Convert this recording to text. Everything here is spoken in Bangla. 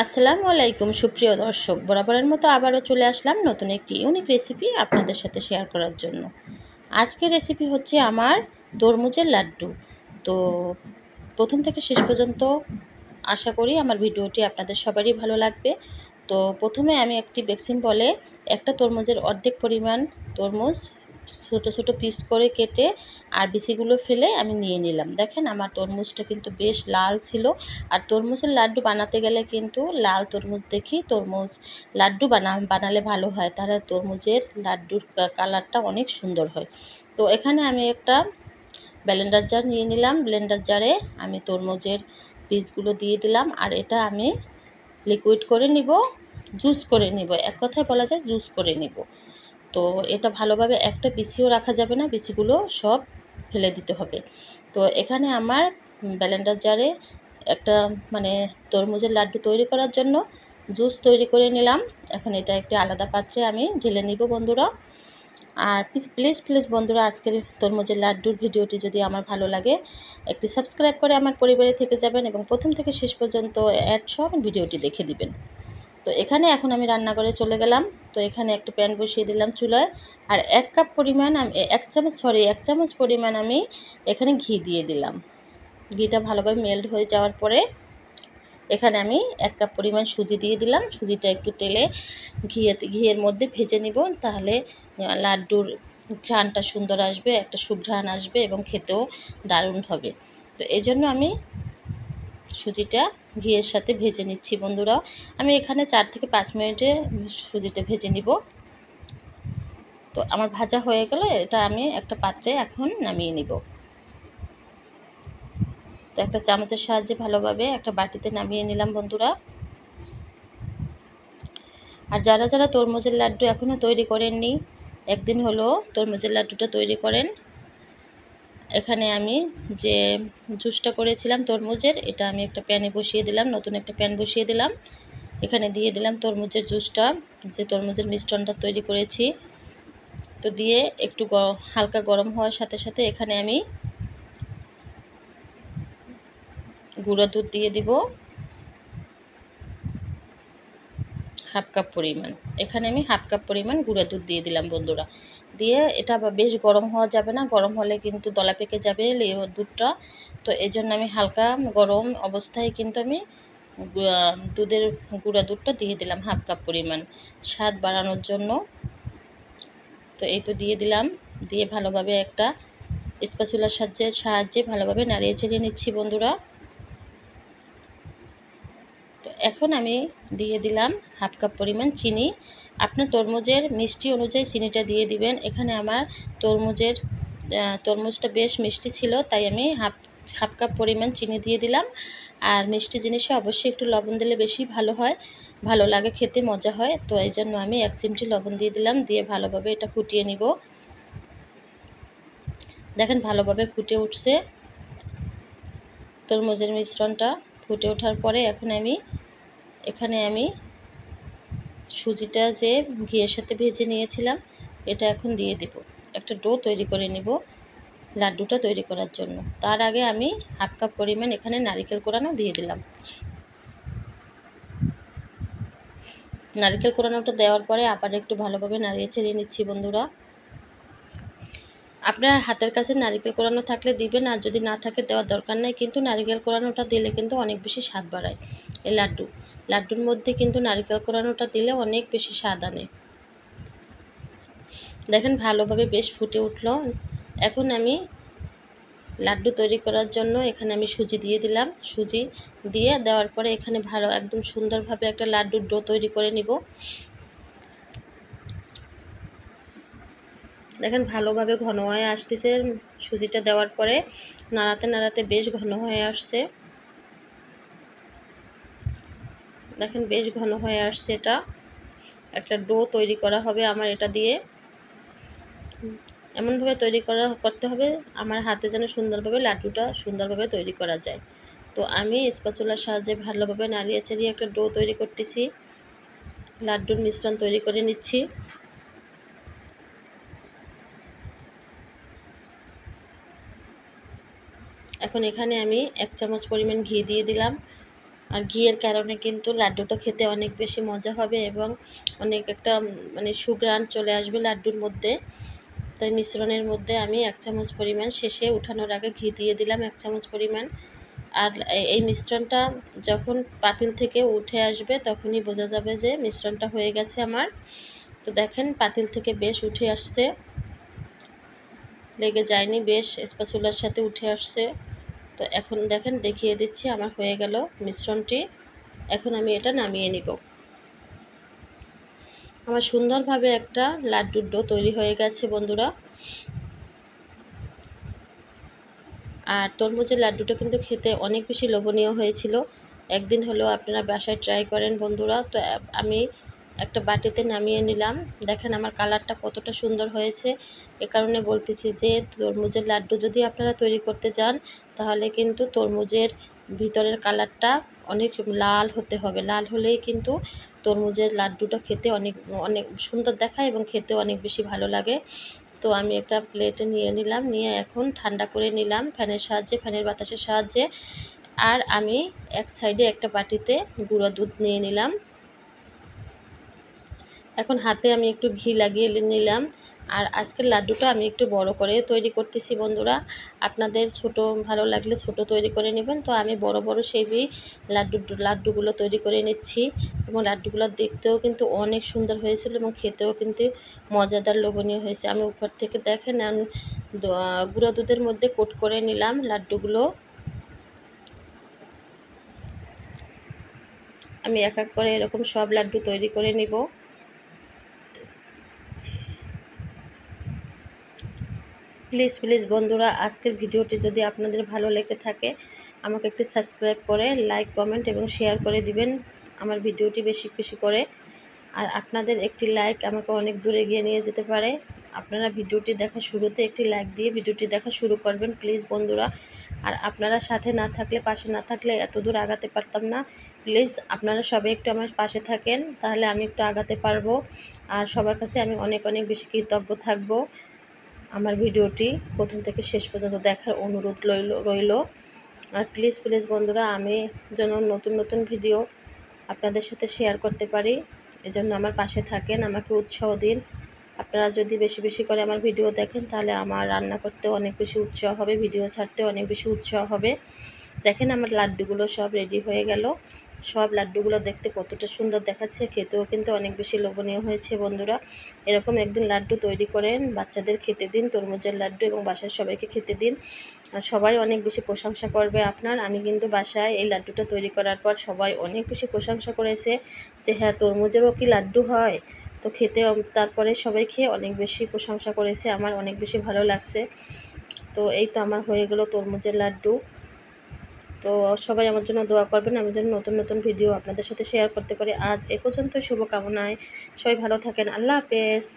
আসসালামু আলাইকুম সুপ্রিয় দর্শক, বরাবরের মতো আবারও চলে আসলাম নতুন একটি ইউনিক রেসিপি আপনাদের সাথে শেয়ার করার জন্য। আজকের রেসিপি হচ্ছে আমার তরমুজের লাড্ডু। তো প্রথম থেকে শেষ পর্যন্ত আশা করি আমার ভিডিওটি আপনাদের সবারই ভালো লাগবে। তো প্রথমে আমি একটি বেক্সিম বলে একটা তরমুজের অর্ধেক পরিমাণ তরমুজ ছোট ছোট পিস করে কেটে আর বিচিগুলো ফেলে আমি নিয়ে নিলাম। দেখেন আমার তরমুজটা কিন্তু বেশ লাল ছিল। আর তরমুজের লাড্ডু বানাতে গেলে কিন্তু লাল তরমুজ দেখি তরমুজ লাড্ডু বানালে ভালো হয়, তাহলে তরমুজের লাড্ডুর কালারটা অনেক সুন্দর হয়। তো এখানে আমি একটা ব্লেন্ডার জার নিয়ে নিলাম। ব্লেন্ডার জারে আমি তরমুজের পিসগুলো দিয়ে দিলাম আর এটা আমি লিকুইড করে নিব, জুস করে নিব, এক কথায় বলা যায় জুস করে নিব। তো এটা ভালোভাবে একটা বিচিও রাখা যাবে না, বিচিগুলো সব ফেলে দিতে হবে। তো এখানে আমার ব্লেন্ডার জারে একটা তরমুজের লাড্ডু তৈরি করার জন্য জুস তৈরি করে নিলাম। এখন এটা একটি আলাদা পাত্রে আমি ঢেলে নিব বন্ধুরা। আর প্লিজ প্লিজ বন্ধুরা, আজকের তরমুজের লাড্ডুর ভিডিওটি যদি আমার ভালো লাগে একটি সাবস্ক্রাইব করে আমার পরিবারে থেকে যাবেন এবং প্রথম থেকে শেষ পর্যন্ত অ্যাড সহ ভিডিওটি দেখে দিবেন। তো এখানে এখন আমি রান্নাঘরে চলে গেলাম। তো এখানে একটা প্যান বসিয়ে দিলাম চুলায়। আর এক কাপ পরিমাণ আমি এক চামচ পরিমাণ আমি এখানে ঘি দিয়ে দিলাম। ঘিটা ভালোভাবে মেল্ট হয়ে যাওয়ার পরে এখানে আমি 1 কাপ পরিমাণ সুজি দিয়ে দিলাম। সুজিটা একটু তেলে ঘিয়ের মধ্যে ভেজে নিব, তাহলে লাড্ডুর ঘ্রাণটা সুন্দর আসবে, একটা সুঘ্রাণ আসবে এবং খেতেও দারুণ হবে। তো এই জন্য আমি সুজিটা ঘিয়ের সাথে ভেজে নিচ্ছি বন্ধুরা। আমি এখানে 4 থেকে 5 মিনিটে সুজিটা ভেজে নিব। তো আমার ভাজা হয়ে গেলে এটা আমি একটা পাত্রে এখন নামিয়ে নিব। তো একটা চামচের সাহায্যে ভালোভাবে একটা বাটিতে নামিয়ে নিলাম বন্ধুরা। আর যারা যারা তরমুজের লাড্ডু এখনও তৈরি করেননি, একদিন হলো তরমুজের লাড্ডুটা তৈরি করেন। এখানে আমি যে জুসটা করেছিলাম তরমুজের, এটা আমি একটা প্যানে বসিয়ে দিলাম, নতুন একটা প্যান বসিয়ে দিলাম। এখানে দিয়ে দিলাম তরমুজের জুসটা, যে তরমুজের মিশ্রণটা তৈরি করেছি। তো দিয়ে একটু হালকা গরম হওয়ার সাথে সাথে এখানে আমি গুঁড়ো দুধ দিয়ে দিব হাফ কাপ পরিমাণ। এখানে আমি হাফ কাপ পরিমাণ গুঁড়ো দুধ দিয়ে দিলাম বন্ধুরা। দিয়ে এটা বেশ গরম হওয়া যাবে না, গরম হলে কিন্তু দলা পেকে যাবে দুধটা। তো এই জন্য আমি হালকা গরম অবস্থায় কিন্তু আমি দুধের গুঁড়া দুধটা দিয়ে দিলাম হাফ কাপ পরিমাণ, স্বাদ বাড়ানোর জন্য। তো এই তো দিয়ে দিলাম, দিয়ে ভালোভাবে একটা স্প্যাচুলার সাহায্যে ভালোভাবে নাড়িয়ে চাড়িয়ে নিচ্ছি বন্ধুরা। তো এখন আমি দিয়ে দিলাম হাফ কাপ পরিমাণ চিনি। আপনার তরমুজের মিষ্টি অনুযায়ী চিনিটা দিয়ে দিবেন। এখানে আমার তরমুজটা বেশ মিষ্টি ছিল, তাই আমি হাফ কাপ পরিমাণ চিনি দিয়ে দিলাম। আর মিষ্টি জিনিসে অবশ্যই একটু লবণ দিলে বেশি ভালো হয়, ভালো লাগে, খেতে মজা হয়। তো এই জন্য আমি 1 চিমটি লবণ দিয়ে দিলাম, দিয়ে ভালোভাবে এটা ফুটিয়ে নিব। দেখেন ভালোভাবে ফুটে উঠছে তরমুজের মিশ্রণটা। ফুটে ওঠার পরে এখানে আমি সুজিটা যে ঘিয়ের সাথে ভেজে নিয়েছিলাম এটা এখন দিয়ে দেব। একটা ডো তৈরি করে নিব লাড্ডুটা তৈরি করার জন্য। তার আগে আমি হাফ কাপ পরিমাণ এখানে নারকেল কোড়ানো দিয়ে দিলাম। নারকেল কোড়ানোটা দেওয়ার পরে আবার একটু ভালোভাবে নাড়িয়ে ছেড়ে নিচ্ছি বন্ধুরা। আপনার হাতের কাছে নারকেল কোড়ানো থাকলে দিবেন, আর যদি না থাকে দেওয়ার দরকার নাই, কিন্তু নারকেল কোড়ানোটা দিলে কিন্তু অনেক বেশি স্বাদ বাড়ায়। এই লাড্ডুর মধ্যে কিন্তু নারকেল কোড়ানোটা দিলে অনেক বেশি স্বাদ আনে। দেখেন ভালোভাবে বেশ ফুটে উঠলো। এখন আমি লাড্ডু তৈরি করার জন্য এখানে আমি সুজি দিয়ে দিলাম। সুজি দেওয়ার পরে এখানে একদম সুন্দরভাবে একটা লাড্ডুর ডো তৈরি করে নিব। দেখেন ভালোভাবে ঘন হয়ে আসতেছে, সুজিটা দেওয়ার পরে নাড়াতে নাড়াতে বেশ ঘন হয়ে আসছে। দেখেন বেশ ঘন হয়ে আসছে, এটা একটা ডো তৈরি করা হবে আমার। এটা দিয়ে এমনভাবে করতে হবে আমার হাতে যেন সুন্দরভাবে লাড্ডুটা সুন্দরভাবে তৈরি করা যায়। তো আমি স্প্যাচুলার সাহায্যে ভালোভাবে নাড়িয়ে চাড়িয়ে একটা ডো তৈরি করতেছি, লাড্ডুর মিশ্রণ তৈরি করে নিচ্ছি। এখন এখানে আমি 1 চামচ পরিমাণ ঘি দিয়ে দিলাম। আর ঘিয়ের কারণে কিন্তু লাড্ডুটা খেতে অনেক বেশি মজা হবে এবং অনেক একটা মানে সুঘ্রাণ চলে আসবে লাড্ডুর মধ্যে। তাই মিশ্রণের মধ্যে আমি 1 চামচ পরিমাণ শেষে উঠানোর আগে ঘি দিয়ে দিলাম 1 চামচ পরিমাণ। আর এই মিশ্রণটা যখন পাতিল থেকে উঠে আসবে তখনই বোঝা যাবে যে মিশ্রণটা হয়ে গেছে আমার। তো দেখেন পাতিল থেকে বেশ উঠে আসছে, লেগে যায়নি, বেশ স্প্যাচুলার সাথে উঠে আসছে। তো এখন দেখেন দেখিয়ে দিচ্ছি আমার হয়ে গেল মিশ্রণটি। এখন আমি এটা নামিয়ে নিব। আমার সুন্দরভাবে একটা লাড্ডুর ডো তৈরি হয়ে গেছে বন্ধুরা। আর তরমুজের লাড্ডুটা কিন্তু খেতে অনেক বেশি লোভনীয় হয়েছিল। একদিন হলেও আপনারা বাসায় ট্রাই করেন বন্ধুরা। তো আমি একটা বাটিতে নামিয়ে নিলাম। দেখেন আমার কালারটা কতটা সুন্দর হয়েছে। এ কারণে বলতেছি যে তরমুজের লাড্ডু যদি আপনারা তৈরি করতে যান তাহলে কিন্তু তরমুজের ভিতরের কালারটা অনেক লাল হতে হবে। লাল হলেই কিন্তু তরমুজের লাড্ডুটা খেতে অনেক অনেক সুন্দর দেখায় এবং খেতেও অনেক বেশি ভালো লাগে। তো আমি একটা প্লেটে নিয়ে নিলাম, নিয়ে এখন ঠান্ডা করে নিলাম ফ্যানের সাহায্যে, ফ্যানের বাতাসের সাহায্যে। আর আমি এক সাইডে একটা বাটিতে গুঁড়া দুধ নিয়ে নিলাম। এখন হাতে আমি একটু ঘি লাগিয়ে নিলাম। আর আজকের লাড্ডুটা আমি একটু বড় করে তৈরি করতেছি বন্ধুরা। আপনাদের ছোট ভালো লাগলে ছোট তৈরি করে নেবেন। তো আমি বড় বড় সেই লাড্ডুগুলো তৈরি করে নিচ্ছি এবং লাড্ডুগুলো দেখতেও কিন্তু অনেক সুন্দর হয়েছিল এবং খেতেও কিন্তু মজাদার লোভনীয় হয়েছে। আমি উপর থেকে দেখেন আমি গুঁড়া দুধের মধ্যে কোট করে নিলাম লাড্ডুগুলো। আমি এক এক করে এরকম সব লাড্ডু তৈরি করে নিব। প্লিজ প্লিজ বন্ধুরা, আজকের ভিডিওটি যদি আপনাদের ভালো লেগে থাকে আমাকে একটু সাবস্ক্রাইব করে লাইক কমেন্ট এবং শেয়ার করে দিবেন আমার ভিডিওটি বেশি বেশি করে। আর আপনাদের একটি লাইক আমাকে অনেক দূরে এগিয়ে নিয়ে যেতে পারে। আপনারা ভিডিওটি দেখা শুরুতে একটি লাইক দিয়ে ভিডিওটি দেখা শুরু করবেন প্লিজ বন্ধুরা। আর আপনারা সাথে না থাকলে, পাশে না থাকলে এত দূর আগাতে পারতাম না। প্লিজ আপনারা সবাই একটু আমার পাশে থাকেন, তাহলে আমি একটু আগাতে পারবো। আর সবার কাছে আমি অনেক অনেক বেশি কৃতজ্ঞ থাকবো। আমার ভিডিওটি প্রথম থেকে শেষ পর্যন্ত দেখার অনুরোধ রইল। আর প্লিজ প্লিজ বন্ধুরা, আমি যেন নতুন নতুন ভিডিও আপনাদের সাথে শেয়ার করতে পারি, এজন্য আমার পাশে থাকেন, আমাকে উৎসাহ দিন। আপনারা যদি বেশি বেশি করে আমার ভিডিও দেখেন তাহলে আমার রান্না করতেও অনেক বেশি উৎসাহ হবে, ভিডিও ছাড়তেও অনেক বেশি উৎসাহ হবে। দেখেন আমার লাড্ডুগুলো সব রেডি হয়ে গেল। সব লাড্ডুগুলো দেখতে কতটা সুন্দর দেখাচ্ছে, খেতেও কিন্তু অনেক বেশি লোভনীয় হয়েছে বন্ধুরা। এরকম একদিন লাড্ডু তৈরি করেন, বাচ্চাদের খেতে দিন তরমুজের লাড্ডু এবং বাসার সবাইকে খেতে দিন। আর সবাই অনেক বেশি প্রশংসা করবে আপনার। আমি কিন্তু বাসায় এই লাড্ডুটা তৈরি করার পর সবাই অনেক বেশি প্রশংসা করেছে যে হ্যাঁ, তরমুজেরও কি লাড্ডু হয়। তো খেতে তারপরে সবাই খেয়ে অনেক বেশি প্রশংসা করেছে, আমার অনেক বেশি ভালো লাগছে। তো এই তো আমার হয়ে গেল তরমুজের লাড্ডু। তো সবাই আমার জন্য দোয়া করবেন, আমি যেন নতুন নতুন ভিডিও আপনাদের সাথে শেয়ার করতে পারি। আজ এ পর্যন্ত, শুভকামনায় সবাই ভালো থাকেন। আল্লাহ হাফেজ।